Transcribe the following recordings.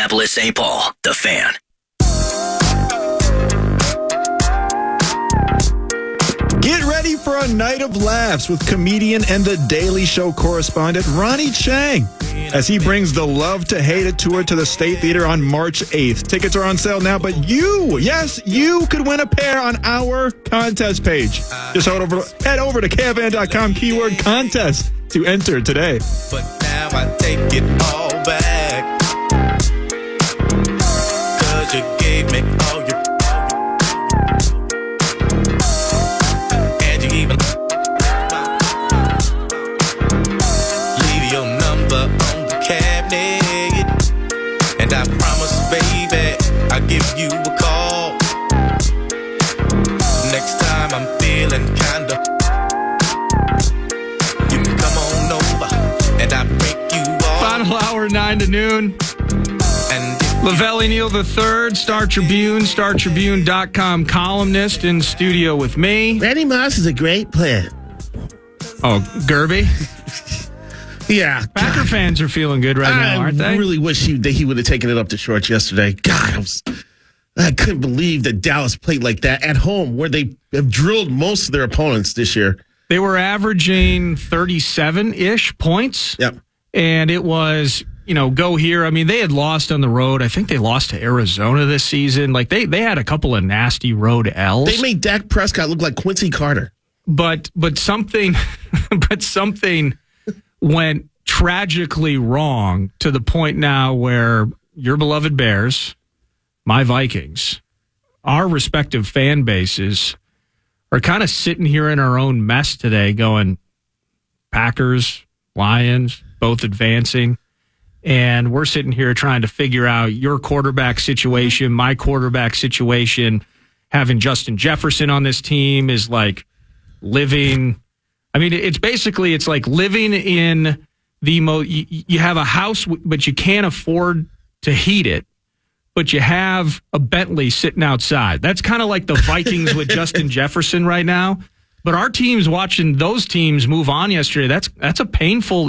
Minneapolis-St. Paul, The Fan. Get ready for a night of laughs with comedian and The Daily Show correspondent Ronnie Chang as he brings the Love to Hate It tour to the State Theater on March 8th. Tickets are on sale now, but you could win a pair on our contest page. Just head over to KFAN.com keyword contest to enter today. But now I take it all back, 'cause you gave me all your, and you even leave your number on the cabinet, and I promise, baby, I'll give you a call next time I'm feeling kinda. You can come on over and I break you off. Final hour, 9 to noon. Lavelle E Neal III, Star Tribune, StarTribune.com columnist in studio with me. Randy Moss is a great player. Oh, Gerby? Yeah. Packer fans are feeling good right now, aren't they? I really wish he would have taken it up the shorts yesterday. God, I couldn't believe that Dallas played like that at home, where they have drilled most of their opponents this year. They were averaging 37-ish points. Yep. And it was, go here. I mean, they had lost on the road. I think they lost to Arizona this season. Like, they had a couple of nasty road L's. They made Dak Prescott look like Quincy Carter. But something went tragically wrong to the point now where your beloved Bears, my Vikings, our respective fan bases are kind of sitting here in our own mess today going, Packers, Lions, both advancing. And we're sitting here trying to figure out your quarterback situation, my quarterback situation. Having Justin Jefferson on this team is like living. I mean, it's like living in you have a house, but you can't afford to heat it, but you have a Bentley sitting outside. That's kind of like the Vikings with Justin Jefferson right now. But our teams watching those teams move on yesterday, that's a painful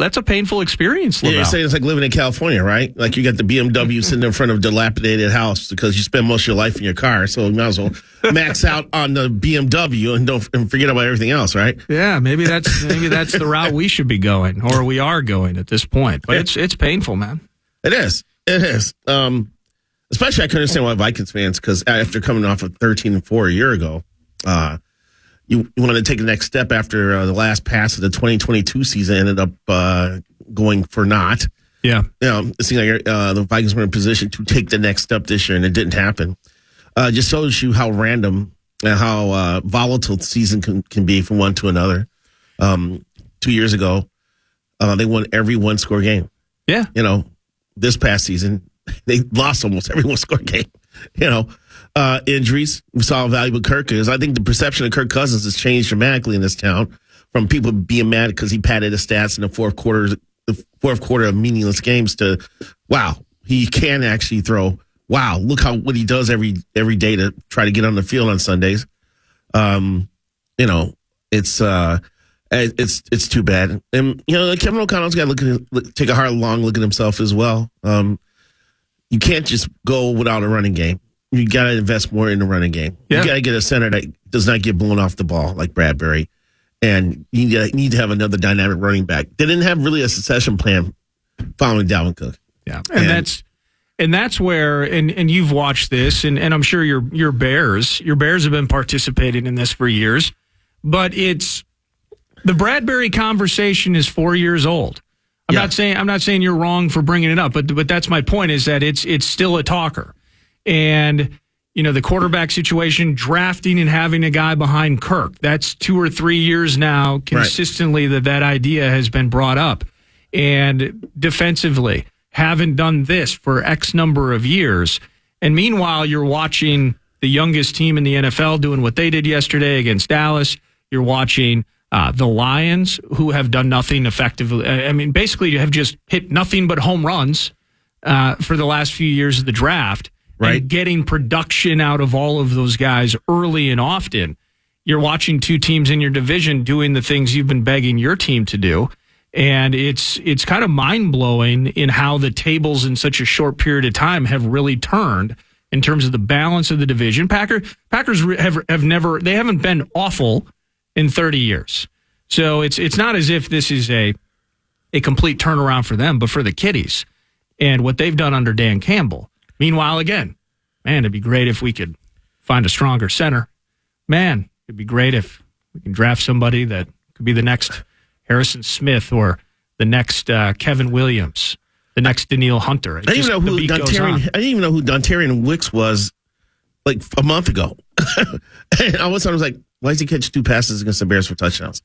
experience. Yeah, you're saying it's like living in California, right? Like you got the BMW sitting in front of a dilapidated house because you spend most of your life in your car, so you might as well max out on the BMW and forget about everything else, right? Yeah, maybe that's the route we should be going, or we are going at this point. But it's painful, man. It is. Especially I can understand why Vikings fans, because after coming off of 13-4 a year ago, you wanted to take the next step after the last pass of the 2022 season ended up going for naught. Yeah. It seemed like the Vikings were in position to take the next step this year, and it didn't happen. Just shows you how random and how volatile the season can be from one to another. 2 years ago, they won every one-score game. Yeah. This past season, they lost almost every one-score game. Injuries. We saw how valuable Kirk is. I think the perception of Kirk Cousins has changed dramatically in this town from people being mad because he padded his stats in the fourth quarter of meaningless games to, wow, he can actually throw. Wow, look what he does every day to try to get on the field on Sundays. It's too bad. And Kevin O'Connell's got to take a long look at himself as well. You can't just go without a running game. You got to invest more in the running game. Yeah. You got to get a center that does not get blown off the ball like Bradbury. And you need to have another dynamic running back. They didn't have really a succession plan following Dalvin Cook. Yeah. And that's where, and you've watched this, and I'm sure your Bears have been participating in this for years, but it's the Bradbury conversation is 4 years old. I'm not saying you're wrong for bringing it up, but that's my point, is that it's still a talker. And, the quarterback situation, drafting and having a guy behind Kirk, that's 2 or 3 years now consistently that idea has been brought up. And defensively, haven't done this for X number of years. And meanwhile, you're watching the youngest team in the NFL doing what they did yesterday against Dallas. You're watching the Lions, who have done nothing effectively. I mean, basically, you have just hit nothing but home runs for the last few years of the draft. Right. And getting production out of all of those guys early and often. You're watching two teams in your division doing the things you've been begging your team to do. And it's kind of mind-blowing in how the tables in such a short period of time have really turned in terms of the balance of the division. Packers haven't been awful in 30 years. So it's not as if this is a complete turnaround for them, but for the kiddies and what they've done under Dan Campbell. Meanwhile, again, man, it'd be great if we could find a stronger center. Man, it'd be great if we can draft somebody that could be the next Harrison Smith or the next Kevin Williams, the next Daniil Hunter. I didn't even know who Dontarian Wicks was like a month ago. And all of a sudden I was like, why does he catch 2 passes against the Bears for touchdowns?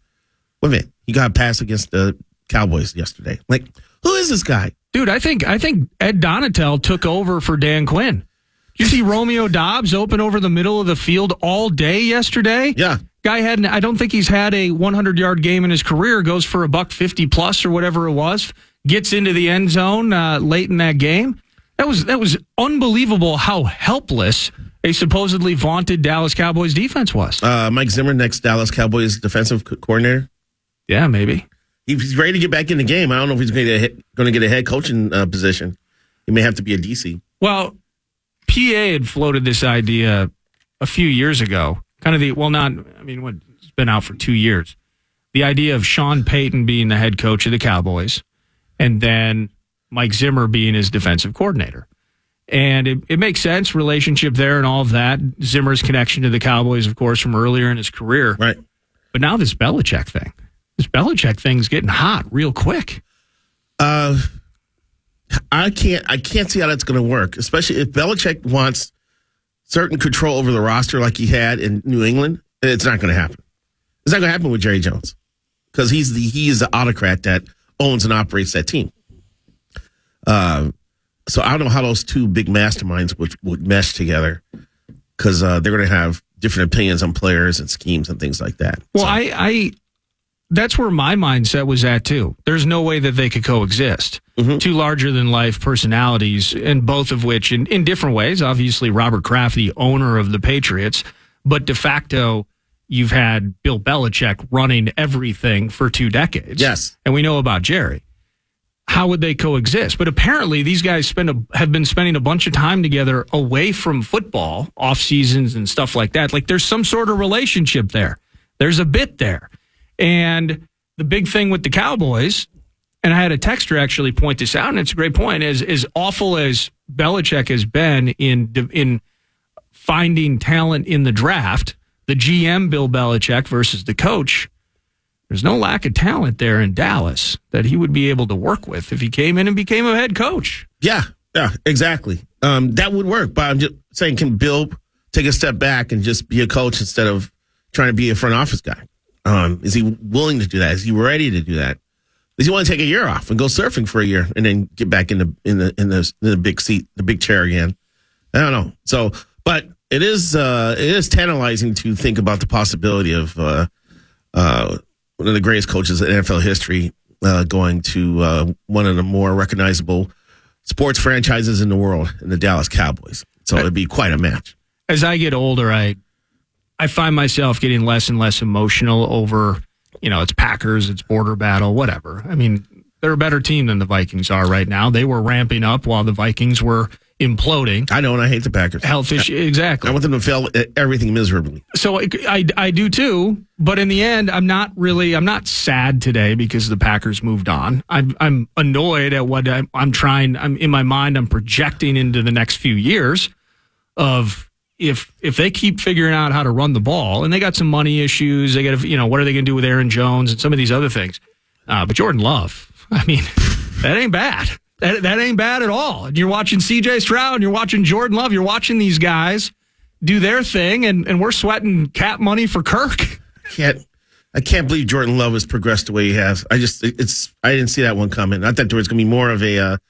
Wait a minute. He got a pass against the Cowboys yesterday. Like, who is this guy? Dude, I think Ed Donatel took over for Dan Quinn. Did you see Romeo Doubs open over the middle of the field all day yesterday? Yeah. Guy I don't think he's had a 100-yard game in his career, goes for $150 plus or whatever it was, gets into the end zone late in that game. That was unbelievable how helpless a supposedly vaunted Dallas Cowboys defense was. Mike Zimmer, next Dallas Cowboys defensive coordinator. Yeah, maybe. He's ready to get back in the game. I don't know if he's going to get a head coaching position. He may have to be a DC. Well, PA had floated this idea a few years ago. It's been out for 2 years. The idea of Sean Payton being the head coach of the Cowboys and then Mike Zimmer being his defensive coordinator. And it makes sense, relationship there and all of that. Zimmer's connection to the Cowboys, of course, from earlier in his career. Right. But now this Belichick thing's getting hot real quick. I can't see how that's going to work, especially if Belichick wants certain control over the roster like he had in New England. It's not going to happen. It's not going to happen with Jerry Jones because he is the autocrat that owns and operates that team. So I don't know how those two big masterminds would mesh together because they're going to have different opinions on players and schemes and things like that. Well, so. That's where my mindset was at, too. There's no way that they could coexist. Mm-hmm. Two larger-than-life personalities, and both of which, in different ways, obviously Robert Kraft, the owner of the Patriots, but de facto, you've had Bill Belichick running everything for 2 decades. Yes. And we know about Jerry. How would they coexist? But apparently, these guys have been spending a bunch of time together away from football, off seasons and stuff like that. Like, there's some sort of relationship there. There's a bit there. And the big thing with the Cowboys, and I had a texter actually point this out, and it's a great point, is as awful as Belichick has been in finding talent in the draft, the GM Bill Belichick versus the coach, there's no lack of talent there in Dallas that he would be able to work with if he came in and became a head coach. Yeah, exactly. That would work, but I'm just saying, can Bill take a step back and just be a coach instead of trying to be a front office guy? Is he willing to do that? Is he ready to do that? Does he want to take a year off and go surfing for a year and then get back in the big seat, the big chair again? I don't know. So, but it is tantalizing to think about the possibility of one of the greatest coaches in NFL history going to one of the more recognizable sports franchises in the world, in the Dallas Cowboys. So it'd be quite a match. As I get older, I find myself getting less and less emotional over, it's Packers, it's border battle, whatever. I mean, they're a better team than the Vikings are right now. They were ramping up while the Vikings were imploding. I know, and I hate the Packers. Health issue, exactly. I want them to fail at everything miserably. So I do too, but in the end, I'm not sad today because the Packers moved on. I'm annoyed at what I'm in my mind, I'm projecting into the next few years of, if they keep figuring out how to run the ball, and they got some money issues, they got to, what are they going to do with Aaron Jones and some of these other things? But Jordan Love, I mean, that ain't bad. That ain't bad at all. And you're watching C.J. Stroud, and you're watching Jordan Love, you're watching these guys do their thing, and we're sweating cap money for Kirk. I can't believe Jordan Love has progressed the way he has. I didn't see that one coming. I thought there was going to be more of a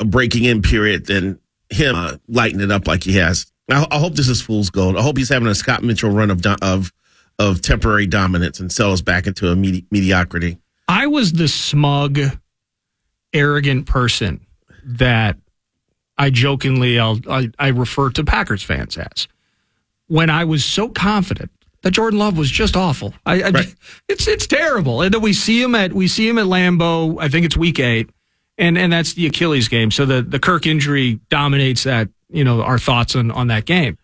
breaking in period than him lighting it up like he has. I hope this is fool's gold. I hope he's having a Scott Mitchell run of temporary dominance and settles back into a mediocrity. I was the smug, arrogant person that I jokingly I refer to Packers fans as. When I was so confident that Jordan Love was just awful. Right. It's terrible. And then we see him at Lambeau. I think it's week 8, and that's the Achilles game. So the Kirk injury dominates that. Our thoughts on that game.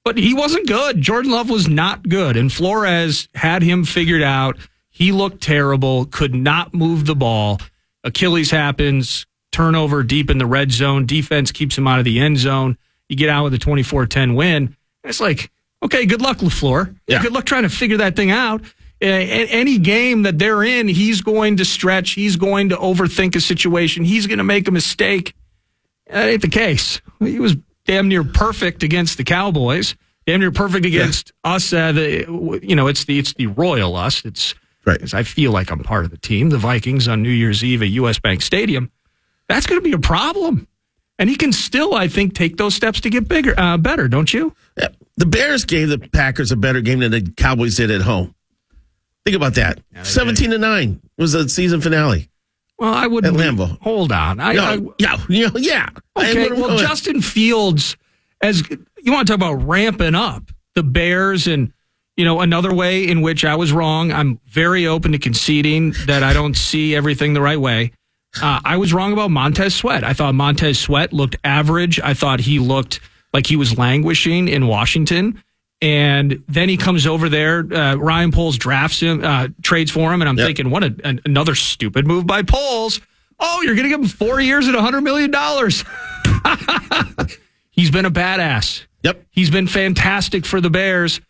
But he wasn't good. Jordan Love was not good, and Flores had him figured out. He looked terrible. Could not move the ball. Achilles happens. Turnover deep in the red zone. Defense keeps him out of the end zone. You get out with a 24-10 win. It's like, okay, good luck, LaFleur. Yeah. Good luck trying to figure that thing out. Any game that they're in, he's going to stretch. He's going to overthink a situation. He's going to make a mistake. That ain't the case. He was damn near perfect against the Cowboys. Damn near perfect against us. It's the royal us. It's right. Because I feel like I'm part of the team. The Vikings on New Year's Eve at U.S. Bank Stadium. That's going to be a problem. And he can still, I think, take those steps to get better, don't you? Yeah. The Bears gave the Packers a better game than the Cowboys did at home. Think about that. 17-9 was the season finale. Well, I wouldn't. At Lambeau. Hold on. Yeah. Okay, well, Justin Fields, as you want to talk about ramping up the Bears, and another way in which I was wrong. I'm very open to conceding that I don't see everything the right way. I was wrong about Montez Sweat. I thought Montez Sweat looked average. I thought he looked like he was languishing in Washington. And then he comes over there. Ryan Poles drafts him, trades for him. And I'm thinking, what another stupid move by Poles. Oh, you're going to give him 4 years at $100 million. He's been a badass. Yep. He's been fantastic for the Bears.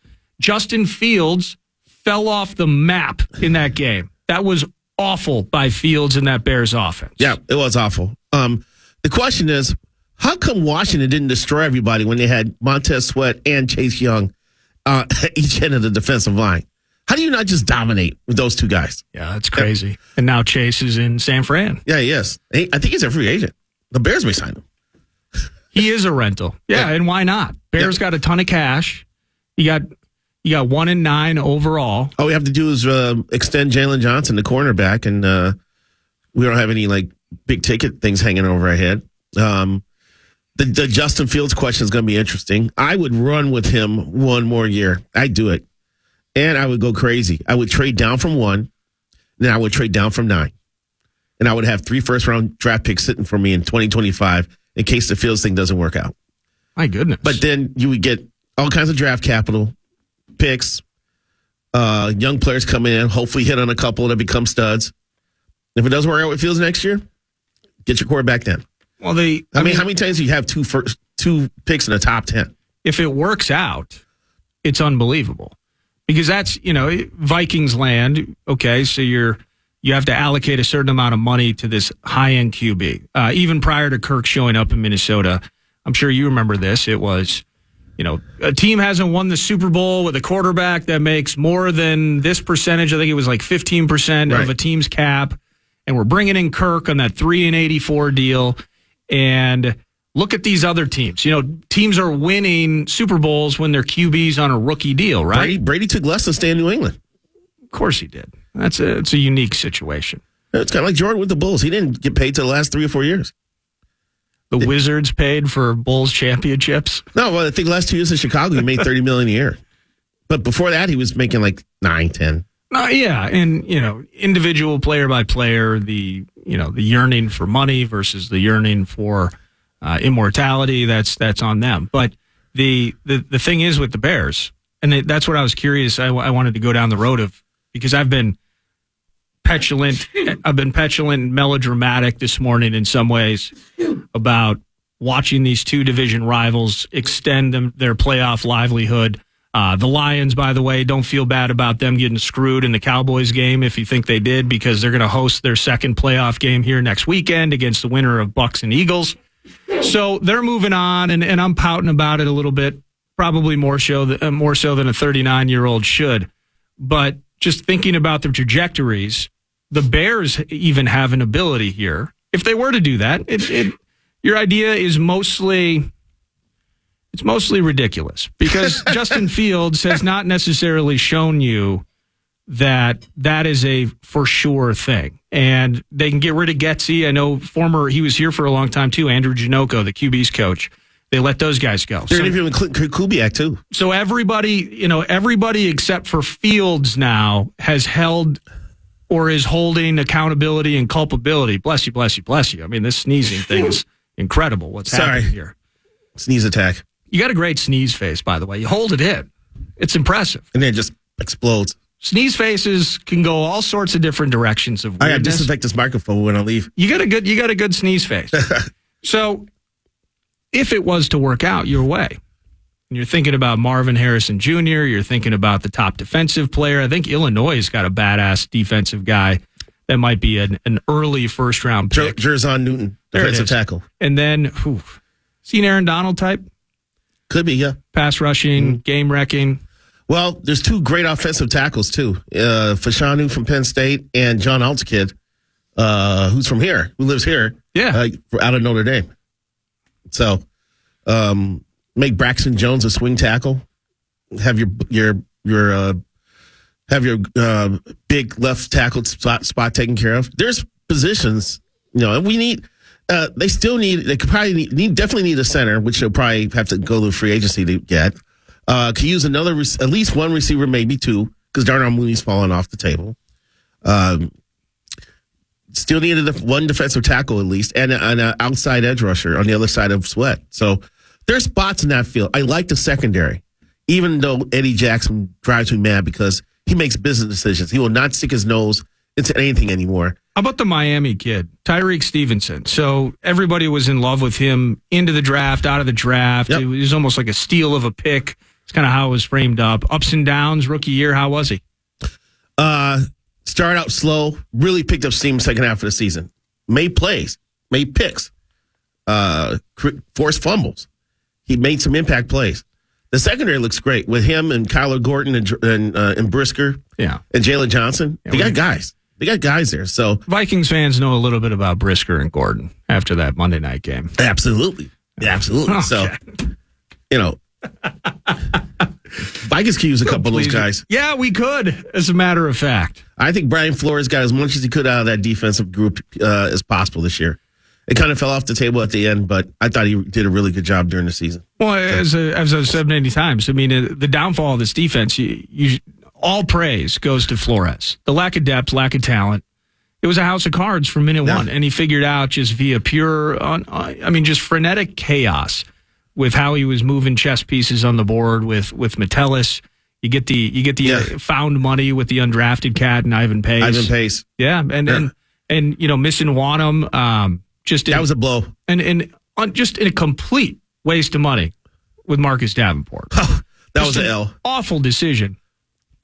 Justin Fields fell off the map in that game. That was awful by Fields in that Bears offense. Yeah, it was awful. The question is, how come Washington didn't destroy everybody when they had Montez Sweat and Chase Young at each end of the defensive line? How do you not just dominate with those two guys? Yeah, that's crazy. Yeah. And now Chase is in San Fran. Yeah, he is. I think he's a free agent. The Bears may sign him. He is a rental. Yeah, and why not? Bears got a ton of cash. You got 1-9 overall. All we have to do is extend Jalen Johnson, the cornerback, and we don't have any big ticket things hanging over our head. The Justin Fields question is going to be interesting. I would run with him one more year. I'd do it. And I would go crazy. I would trade down from 1, then I would trade down from 9. And I would have 3 first-round draft picks sitting for me in 2025 in case the Fields thing doesn't work out. My goodness. But then you would get all kinds of draft capital, picks, young players come in, hopefully hit on a couple that become studs. If it doesn't work out with Fields next year, get your quarterback then. Well, how many times do you have two picks in the top 10? If it works out, it's unbelievable. Because that's, Vikings land. Okay, so you have to allocate a certain amount of money to this high-end QB. Even prior to Kirk showing up in Minnesota, I'm sure you remember this. It was, a team hasn't won the Super Bowl with a quarterback that makes more than this percentage. I think it was like 15% of a team's cap. And we're bringing in Kirk on that 3-84 deal. And look at these other teams. Teams are winning Super Bowls when their QB's on a rookie deal, right? Brady took less to stay in New England. Of course he did. It's a unique situation. It's kind of like Jordan with the Bulls. He didn't get paid till the last 3 or 4 years. The Wizards paid for Bulls championships? No, well, I think the last 2 years in Chicago, he made $30 million a year. But before that, he was making like 9, 10. Yeah, and individual player by player, the yearning for money versus the yearning for immortality, that's on them. But the thing is with the Bears, and that's what I was curious. I wanted to go down the road of, because I've been petulant and melodramatic this morning in some ways about watching these two division rivals extend their playoff livelihood. The Lions, by the way, don't feel bad about them getting screwed in the Cowboys game if you think they did, because they're going to host their second playoff game here next weekend against the winner of Bucks and Eagles. So they're moving on, and I'm pouting about it a little bit, probably more so than a 39-year-old should. But just thinking about their trajectories, the Bears even have an ability here. If they were to do that, your idea is mostly ridiculous, because Justin Fields has not necessarily shown you that is a for sure thing. And they can get rid of Getsy. I know he was here for a long time too, Andrew Janocko, the QB's coach. They let those guys go. They're interviewing Kubiak, too. So everybody except for Fields now has held or is holding accountability and culpability. Bless you, bless you, bless you. I mean, this sneezing thing is incredible. What's happening here? Sneeze attack. You got a great sneeze face, by the way. You hold it in. It's impressive. And then it just explodes. Sneeze faces can go all sorts of different directions of weirdness. I got to disinfect this microphone when I leave. You got a good sneeze face. So if it was to work out your way, and you're thinking about Marvin Harrison Jr., you're thinking about the top defensive player. I think Illinois has got a badass defensive guy that might be an early first-round pick. Jerzon Newton, defensive tackle. And then, is he an Aaron Donald type? Could be, yeah. Pass rushing, game-wrecking. Well, there's two great offensive tackles, too. Fashanu from Penn State and John Alt's kid, who's from here, who lives here. Yeah. Out of Notre Dame. So, make Braxton Jones a swing tackle. Have your big left tackle spot taken care of. There's positions, and we need. They could probably definitely need a center, which they'll probably have to go to free agency to get. Could use at least one receiver, maybe two, because Darnell Mooney's falling off the table. Still needed one defensive tackle at least, and an outside edge rusher on the other side of Sweat. So there's spots in that field. I like the secondary, even though Eddie Jackson drives me mad because he makes business decisions. He will not stick his nose into anything anymore. How about the Miami kid, Tyreek Stevenson? So everybody was in love with him into the draft, out of the draft. Yep. It was almost like a steal of a pick. It's kind of how it was framed up. Ups and downs, rookie year. How was he? Started out slow, really picked up steam second half of the season. Made plays, made picks, forced fumbles. He made some impact plays. The secondary looks great with him and Kyler Gordon and Brisker, and Jalen Johnson. They got guys. They got guys there. So Vikings fans know a little bit about Brisker and Gordon after that Monday night game. Absolutely. Absolutely. Okay. So, Vikings could use a couple of those guys. Yeah, we could, as a matter of fact. I think Brian Flores got as much as he could out of that defensive group as possible this year. It kind of fell off the table at the end, but I thought he did a really good job during the season. Well, as I've said many times, I mean, the downfall of this defense, all praise goes to Flores. The lack of depth, lack of talent. It was a house of cards from minute one, and he figured out just via pure, just frenetic chaos with how he was moving chess pieces on the board with Metellus. You get the found money with the undrafted cat and Ivan Pace. Yeah, and missing Wanham. That was a blow, and just in a complete waste of money with Marcus Davenport. That was an L. Awful decision.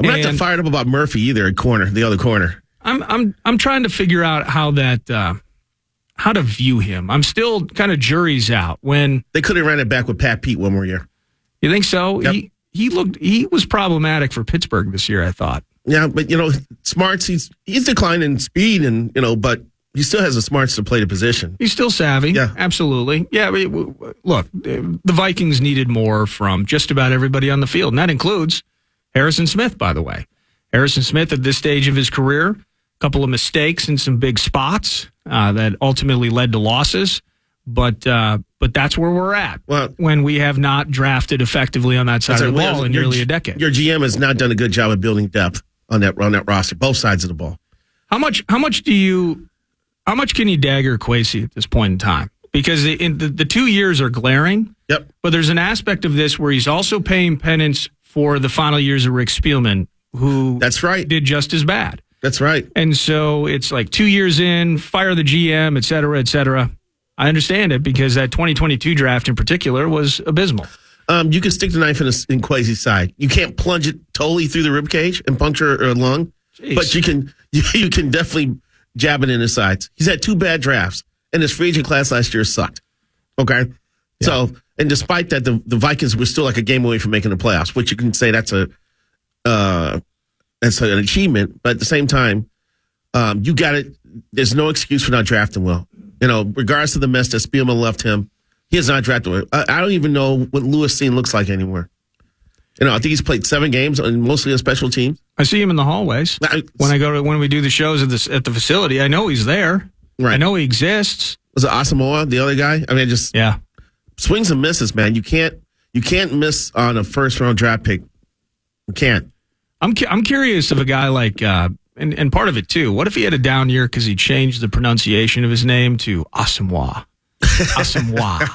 I'm not that fired up about Murphy either. The other corner. I'm trying to figure out how to view him. I'm still kind of jury's out. When they could have ran it back with Pat Pete one more year. You think so? Yep. He was problematic for Pittsburgh this year, I thought. Yeah, but smarts. He's declined in speed, and but he still has the smarts to play the position. He's still savvy. Yeah, absolutely. Yeah, look, the Vikings needed more from just about everybody on the field, and that includes Harrison Smith, by the way. Harrison Smith at this stage of his career, a couple of mistakes and some big spots that ultimately led to losses. But that's where we're at when we have not drafted effectively on that side of the ball in nearly a decade. Your GM has not done a good job of building depth on that roster, both sides of the ball. How much can you dagger Kwesi at this point in time? Because the 2 years are glaring. Yep. But there's an aspect of this where he's also paying penance for the final years of Rick Spielman, who did just as bad. That's right. And so it's like 2 years in, fire the GM, et cetera, et cetera. I understand it because that 2022 draft in particular was abysmal. You can stick the knife in Kwesi's side. You can't plunge it totally through the ribcage and puncture a lung, but you can definitely jab it in his sides. He's had two bad drafts, and his free agent class last year sucked. Okay? Yeah. So, and despite that, the Vikings were still like a game away from making the playoffs, which you can say that's an achievement, but at the same time, you got it. There's no excuse for not drafting well. Regardless of the mess that Spielman left him, he has not drafted well. I don't even know what Lewis Cine looks like anymore. I think he's played 7 games and mostly on special teams. I see him in the hallways when we do the shows at the facility. I know he's there. Right. I know he exists. Was it Asamoah, the other guy? swings and misses, man. You can't miss on a first-round draft pick. You can't. I'm curious of a guy like, and part of it too. What if he had a down year because he changed the pronunciation of his name to Asamoah? Asamoah.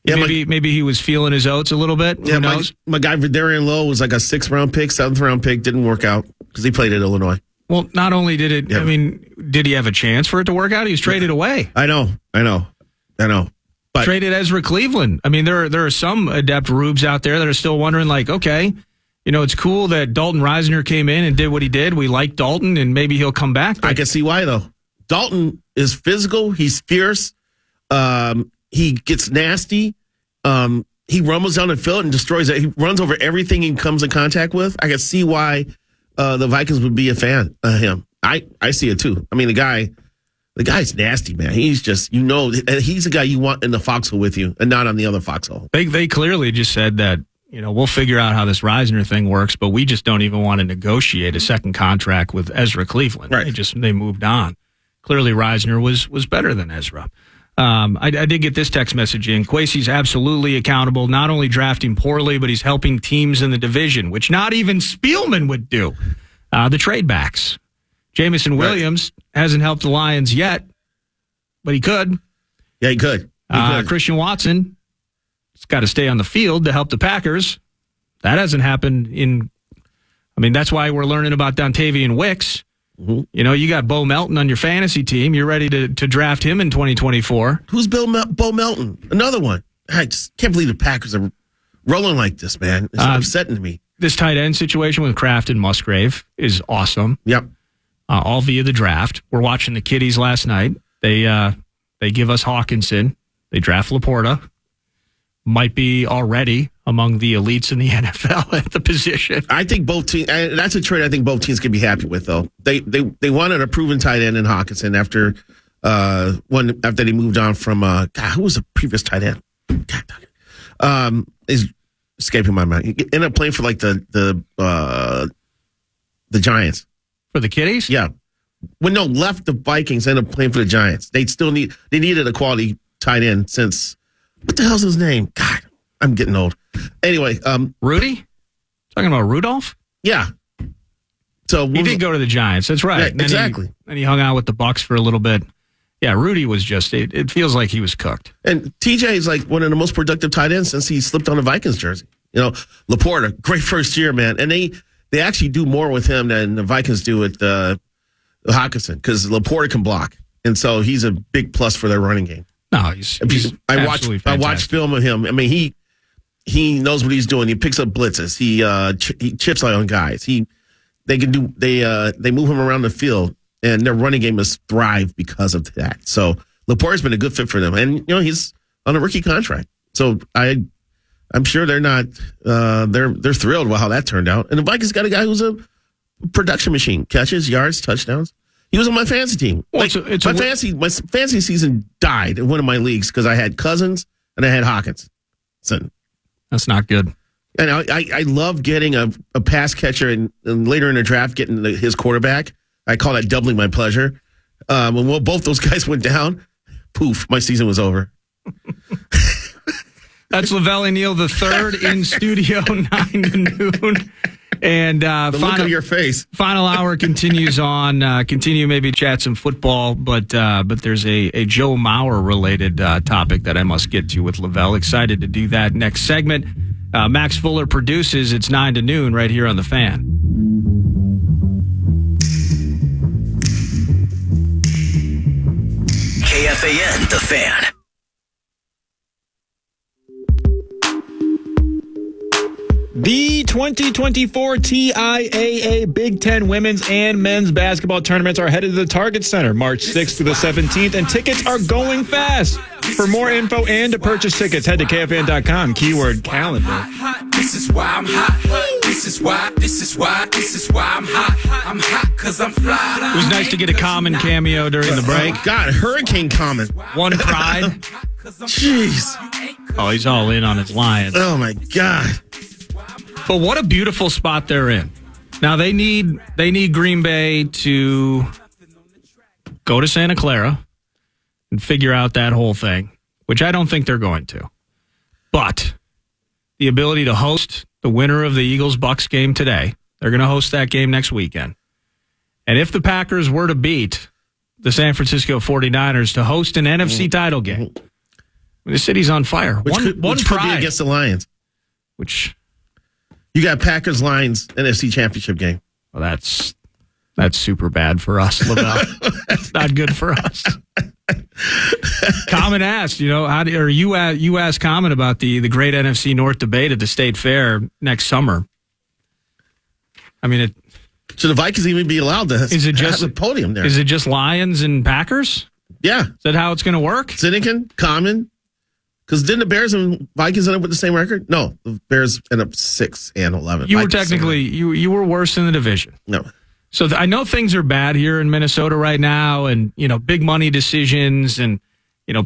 Yeah, maybe he was feeling his oats a little bit. Yeah, Who knows? My guy Vidarian Lowe was like a 6th-round pick, 7th-round pick. Didn't work out because he played at Illinois. Well, not only did it, Yeah. I mean, did he have a chance for it to work out? He was traded away. I know. But Traded Ezra Cleveland. I mean, there are some adept rubes out there that are still wondering, like, okay, it's cool that Dalton Reisner came in and did what he did. We like Dalton, and maybe he'll come back. I can see why, though. Dalton is physical. He's fierce. He gets nasty. He rumbles down the field and destroys it. He runs over everything he comes in contact with. I can see why the Vikings would be a fan of him. I see it too. I mean, the guy's nasty, man. He's just, he's the guy you want in the foxhole with you and not on the other foxhole. They clearly just said that, we'll figure out how this Reisner thing works, but we just don't even want to negotiate a second contract with Ezra Cleveland. Right. They moved on. Clearly Reisner was better than Ezra. I did get this text message in. Kwesi's absolutely accountable, not only drafting poorly, but he's helping teams in the division, which not even Spielman would do. The trade backs. Jamison Williams hasn't helped the Lions yet, but he could. Yeah, he could. Christian Watson has got to stay on the field to help the Packers. That hasn't happened that's why we're learning about Dontavian Wicks. Mm-hmm. You got Bo Melton on your fantasy team. You're ready to draft him in 2024. Who's Bo Melton? Another one. I just can't believe the Packers are rolling like this, man. It's upsetting to me. This tight end situation with Kraft and Musgrave is awesome. Yep. All via the draft. We're watching the Kitties last night. They give us Hawkinson. They draft Laporta. Might be already among the elites in the NFL at the position. I think both teams. That's a trade I think both teams can be happy with, though. They wanted a proven tight end in Hawkinson after they moved on from who was the previous tight end? Is escaping my mind. He ended up playing for like the Giants. For the Kitties? Yeah. Left the Vikings, ended up playing for the Giants. They needed a quality tight end since, what the hell's his name? God, I'm getting old. Anyway. Rudy? Talking about Rudolph? Yeah. So he did go to the Giants. That's right. Yeah, exactly. And he hung out with the Bucks for a little bit. Yeah, Rudy was just, it feels like he was cooked. And TJ is like one of the most productive tight ends since he slipped on a Vikings jersey. Laporta, great first year, man. And they actually do more with him than the Vikings do with Hawkinson because Laporta can block. And so he's a big plus for their running game. No, he's I watched film of him. I mean, he knows what he's doing. He picks up blitzes. He chips on guys. They move him around the field, and their running game has thrived because of that. So Laporta's been a good fit for them, and he's on a rookie contract. So I'm sure they're not they're thrilled about how that turned out. And the Vikings got a guy who's a production machine, catches, yards, touchdowns. He was on my fantasy team. Well, my fantasy season died in one of my leagues because I had Cousins and I had Hawkins. So that's not good. And I love getting a pass catcher and later in the draft getting his quarterback. I call that doubling my pleasure. When both those guys went down, poof, my season was over. That's Lavelle E Neal III in studio 9 to noon. And the look of your face. Final hour continues on. Continue maybe chat some football, but there's a Joe Mauer related topic that I must get to with Lavelle. Excited to do that next segment. Max Fuller produces. It's 9 to noon right here on the Fan. KFAN, the Fan. The 2024 TIAA Big Ten women's and men's basketball tournaments are headed to the Target Center March 6th to the 17th, and tickets are going fast. For more info and to purchase tickets, head to KFAN.com, keyword calendar. This is why I'm hot. This is why I'm hot. I'm hot because I'm fly. It was nice to get a Common cameo during the break. Oh, God, Hurricane Common. One Pride. Jeez. Oh, he's all in on his Lions. Oh, my God. But what a beautiful spot they're in. Now they need Green Bay to go to Santa Clara and figure out that whole thing. which I don't think they're going to. But the ability to host the winner of the Eagles-Bucks game today, they're going to host that game next weekend. And if the Packers were to beat the San Francisco 49ers to host an NFC title game, the city's on fire. Which could be against the Lions. Which you got Packers Lions NFC Championship game. Well, that's super bad for us, Lavelle. That's not good for us. Common asked, you asked Common about the great NFC North debate at the State Fair next summer. I mean, should the Vikings even be allowed to have a podium there? Is it just Lions and Packers? Yeah. Is that how it's going to work? Sinekin, Common. Because didn't the Bears and Vikings end up with the same record? No, the Bears end up 6-11. You were technically, you were worse in the division. No. So I know things are bad here in Minnesota right now, and big money decisions, and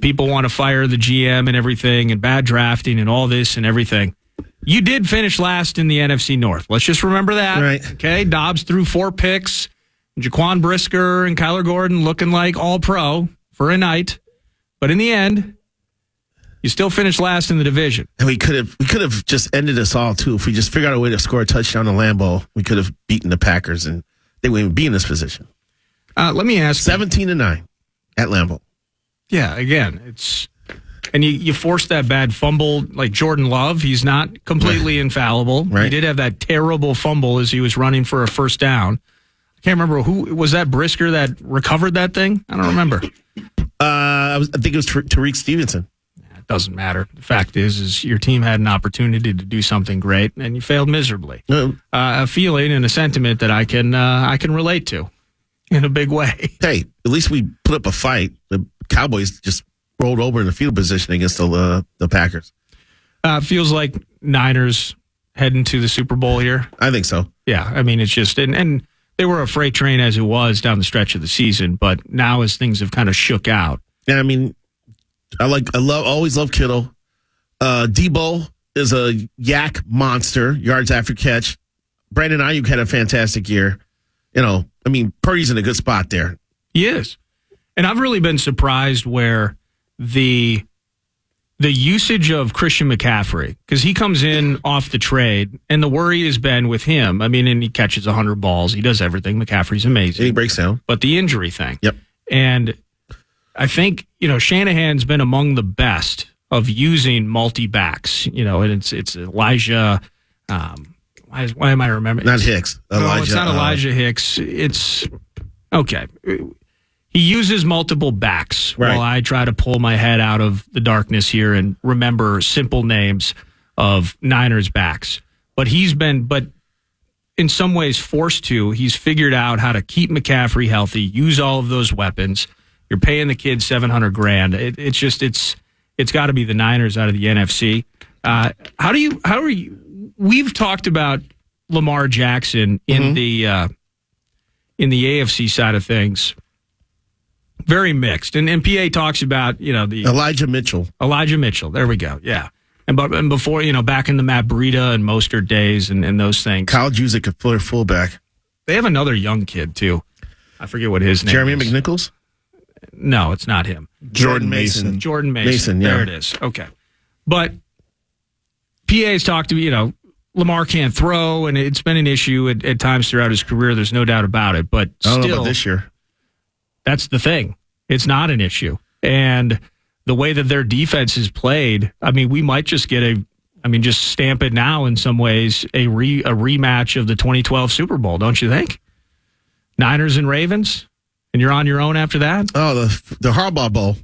people want to fire the GM and everything, and bad drafting and all this and everything. You did finish last in the NFC North. Let's just remember that. Right. Okay. Dobbs threw 4 picks. Jaquan Brisker and Kyler Gordon looking like all pro for a night, but in the end, you still finished last in the division. And we could have just ended us all too if we just figured out a way to score a touchdown in Lambeau. We could have beaten the Packers and they wouldn't even be in this position. Let me ask 17-9 at Lambeau. Yeah, again, and you forced that bad fumble like Jordan Love. He's not completely infallible. Right. He did have that terrible fumble as he was running for a first down. I can't remember who was that Brisker that recovered that thing. I don't remember. I think it was Tariq Stevenson. It doesn't matter. The fact is your team had an opportunity to do something great and you failed miserably. A feeling and a sentiment that I can relate to in a big way. Hey, at least we put up a fight. The Cowboys just rolled over in the field position against the Packers. Feels like Niners heading to the Super Bowl here. I think so. Yeah, I mean, it's just and they were a freight train as it was down the stretch of the season, but now as things have kind of shook out. Yeah, I mean, always love Kittle. Debo is a yak monster, yards after catch. Brandon Ayuk had a fantastic year. Purdy's in a good spot there. He is. And I've really been surprised where the usage of Christian McCaffrey, because he comes in off the trade, and the worry has been with him. I mean, and he catches 100 balls. He does everything. McCaffrey's amazing. And he breaks down. But the injury thing. Yep. And I think, Shanahan's been among the best of using multi-backs, and it's Elijah. Why am I remembering? Not Hicks. Elijah, no, it's not Elijah Hicks. It's okay. He uses multiple backs while I try to pull my head out of the darkness here and remember simple names of Niners backs. But in some ways forced to. He's figured out how to keep McCaffrey healthy, use all of those weapons. You're paying the kid $700,000. It's got to be the Niners out of the NFC. How are you? We've talked about Lamar Jackson in the AFC side of things. Very mixed. And PA talks about, the Elijah Mitchell. There we go. Yeah. And before, back in the Matt Breida and Mostert days and those things. Kyle Juszczyk could play fullback. They have another young kid, too. I forget what his name Jeremy is. McNichols? No, it's not him. Jordan Mason. Jordan Mason. Yeah. There it is. Okay. But PA's talked to, Lamar can't throw, and it's been an issue at times throughout his career. There's no doubt about it. But I don't know still, about this year. That's the thing. It's not an issue. And the way that their defense is played, I mean, we might just get just stamp it now in some ways, a rematch of the 2012 Super Bowl, don't you think? Niners and Ravens, and you're on your own after that? Oh, the Harbaugh Bowl.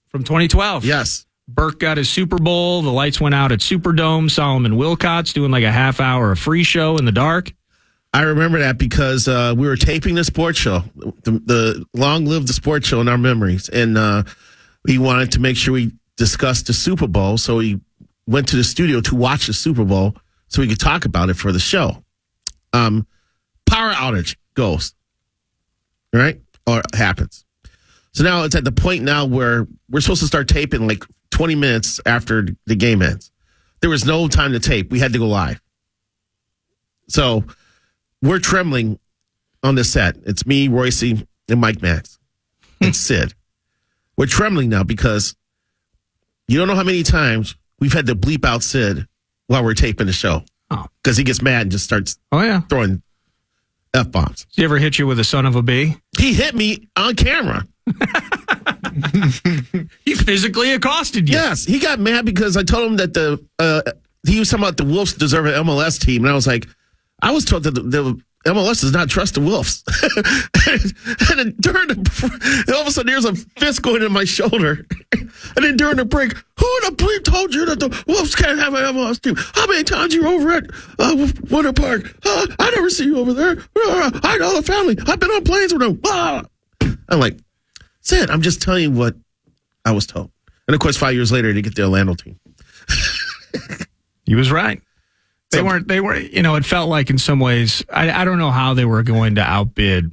From 2012. Yes. Burke got his Super Bowl. The lights went out at Superdome. Solomon Wilcots doing like a half hour of free show in the dark. I remember that because we were taping the sports show, the long live the sports show in our memories. And we wanted to make sure we discussed the Super Bowl. So we went to the studio to watch the Super Bowl so we could talk about it for the show. Power outage goes, right? Or happens. So now it's at the point now where we're supposed to start taping like 20 minutes after the game ends. There was no time to tape. We had to go live. So we're trembling on the set. It's me, Royce, and Mike Max, and Sid. We're trembling now because You don't know how many times we've had to bleep out Sid while we're taping the show. Because he gets mad and just starts throwing F-bombs. Did he ever hit you with a son of a bee? He hit me on camera. He physically accosted you. Yes, he got mad because I told him that he was talking about the Wolves deserve an MLS team, and I was like, I was told that the MLS does not trust the Wolves. and then all of a sudden there's a fist going in my shoulder. And then during the break, who the bleep told you that the Wolves can't have an MLS team? How many times you were over at Winter Park? I never see you over there. I know the family. I've been on planes with them. I'm like, Sid, I'm just telling you what I was told. And of course, 5 years later, they get the Orlando team. He was right. They were, it felt like in some ways, I don't know how they were going to outbid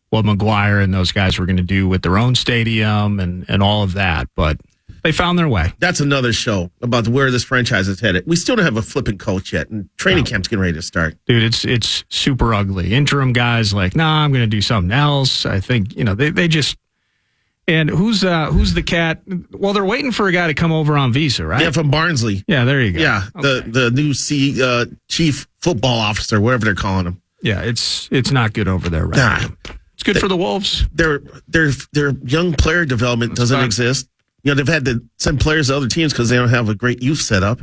what McGuire and those guys were going to do with their own stadium and all of that, but they found their way. That's another show about where this franchise is headed. We still don't have a flipping coach yet, and training camp's getting ready to start. Dude, it's super ugly. Interim guys like, nah, I'm going to do something else. I think, they just... And who's the cat? Well, they're waiting for a guy to come over on visa, right? Yeah, from Barnsley. Yeah, there you go. Yeah, okay. the new chief football officer, whatever they're calling him. Yeah, it's not good over there right now. It's good for the Wolves. Their young player development doesn't exist. They've had to send players to other teams because they don't have a great youth setup.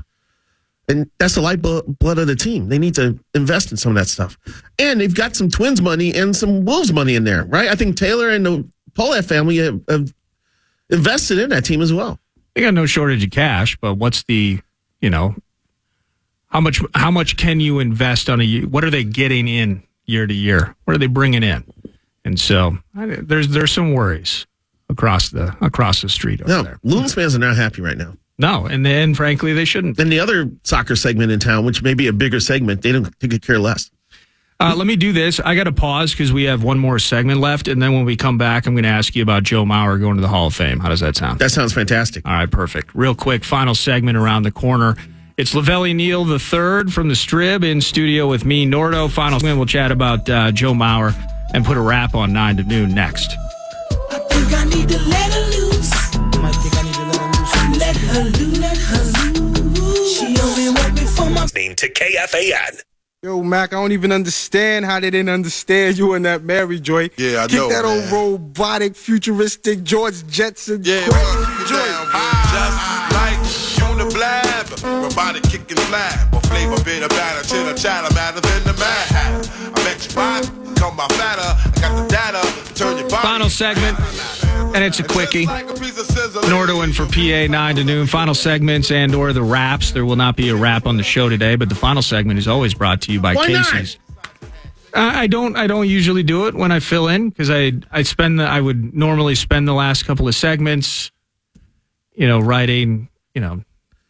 And that's the lifeblood of the team. They need to invest in some of that stuff. And they've got some Twins money and some Wolves money in there, right? I think Taylor and the Polat family have invested in that team as well. They got no shortage of cash, but what's the, how much can you invest on a year? What are they getting in year to year? What are they bringing in? And so there's some worries across the street over there. Loons fans are not happy right now. No, and then frankly they shouldn't. And the other soccer segment in town, which may be a bigger segment, they could care less. Let me do this. I got to pause because we have one more segment left, and then when we come back, I'm going to ask you about Joe Mauer going to the Hall of Fame. How does that sound? That sounds fantastic. All right, perfect. Real quick, final segment around the corner. It's Lavelle E Neal III from the Strib in studio with me, Nordo. Final segment, we'll chat about Joe Mauer and put a wrap on 9 to noon next. I think I need to let her loose. I think I need to let her loose. Let her loose, let her loose. She only want me for my Listening to KFAN. Yo, Mac, I don't even understand how they didn't understand you in that Mary joint. Yeah, I Kick know, that man. old robotic, futuristic George Jetson. Yeah, joint. just like Uniblab, robotic kick and flab, or flavor bit of batter, chitter chatter, matter than the Mad Hatter. I bet you buy, come by fatter, I got the data, turn your body. Final segment, and it's a quickie. Nordo in for PA 9 to noon. Final segments and or the wraps. There will not be a wrap on the show today, but the final segment is always brought to you by Casey's. I don't usually do it when I fill in because I would normally spend the last couple of segments, writing,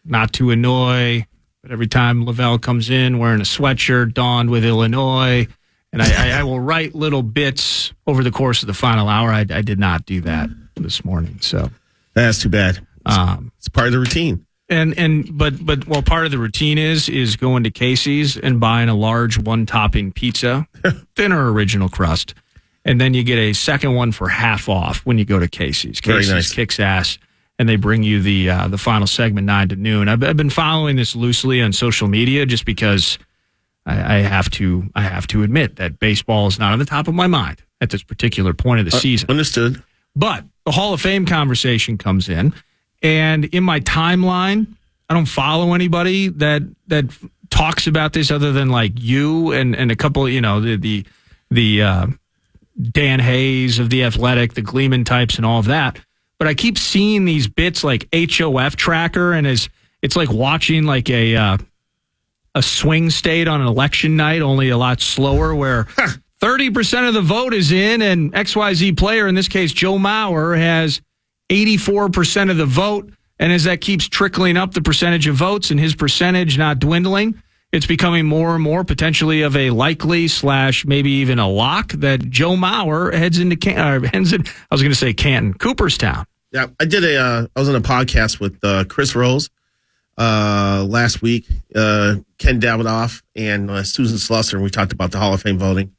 not to annoy, but every time Lavelle comes in wearing a sweatshirt donned with Illinois, and I will write little bits over the course of the final hour. I did not do that this morning, so that's too bad. It's part of the routine. But part of the routine is going to Casey's and buying a large one-topping pizza, thinner original crust, and then you get a second one for half off when you go to Casey's. Casey's nice. Kicks ass, and they bring you the final segment 9 to noon. I've been following this loosely on social media just because I have to admit that baseball is not on the top of my mind at this particular point of the season. Understood. But the Hall of Fame conversation comes in, and in my timeline, I don't follow anybody that talks about this other than like you and a couple, the Dan Hayes of The Athletic, the Gleeman types, and all of that. But I keep seeing these bits like HOF tracker, and it's like watching like a swing state on an election night, only a lot slower, where 30% of the vote is in, and XYZ player, in this case Joe Mauer, has 84% of the vote. And as that keeps trickling up the percentage of votes and his percentage not dwindling, it's becoming more and more potentially of a likely / maybe even a lock that Joe Mauer heads into Canton, Cooperstown. Yeah, I was on a podcast with Chris Rose last week, Ken Davidoff, and Susan Slusser, and we talked about the Hall of Fame voting.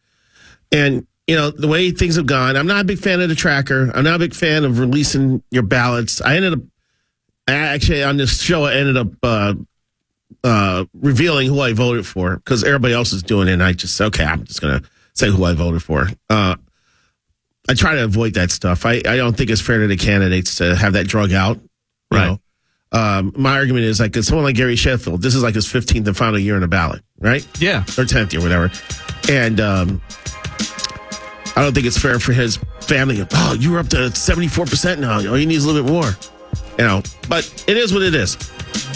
And, the way things have gone, I'm not a big fan of the tracker. I'm not a big fan of releasing your ballots. I ended up Actually, on this show, I ended up revealing who I voted for because everybody else is doing it. And I just said, okay, I'm just going to say who I voted for. I try to avoid that stuff. I don't think it's fair to the candidates to have that drug out. Right. My argument is like someone like Gary Sheffield, this is like his 15th and final year on the ballot, right? Yeah. Or 10th year, whatever. And I don't think it's fair for his family. Oh, you were up to 74% now. All you need is a little bit more. But it is what it is.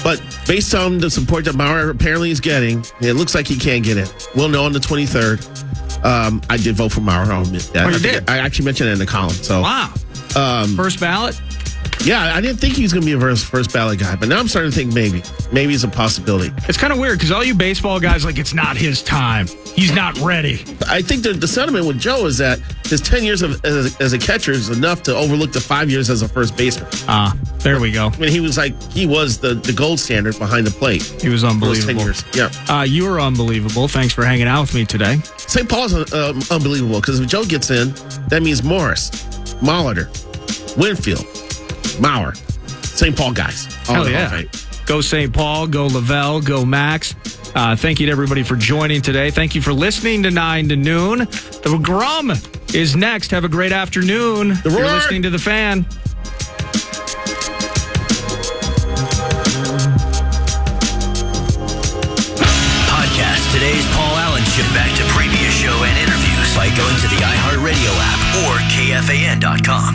But based on the support that Maurer apparently is getting, it looks like he can get it. We'll know on the 23rd. I did vote for Maurer. I'll admit that. Oh, you did? I actually mentioned it in the column. So wow. First ballot? Yeah, I didn't think he was going to be a first ballot guy, but now I'm starting to think maybe it's a possibility. It's kind of weird because all you baseball guys it's not his time. He's not ready. I think the sentiment with Joe is that his 10 years as a catcher is enough to overlook the 5 years as a first baseman. There we go. I mean, he was the gold standard behind the plate. He was unbelievable. 10 years. Yeah. You were unbelievable. Thanks for hanging out with me today. St. Paul's unbelievable because if Joe gets in, that means Morris, Molitor, Winfield, Maurer, St. Paul guys. Hell yeah. Go St. Paul, go Lavelle, go Max. Thank you to everybody for joining today. Thank you for listening to 9 to Noon. The Grum is next. Have a great afternoon. You're listening to The Fan. Podcast today's Paul Allen Show back to previous show and interviews by going to the iHeartRadio app or KFAN.com.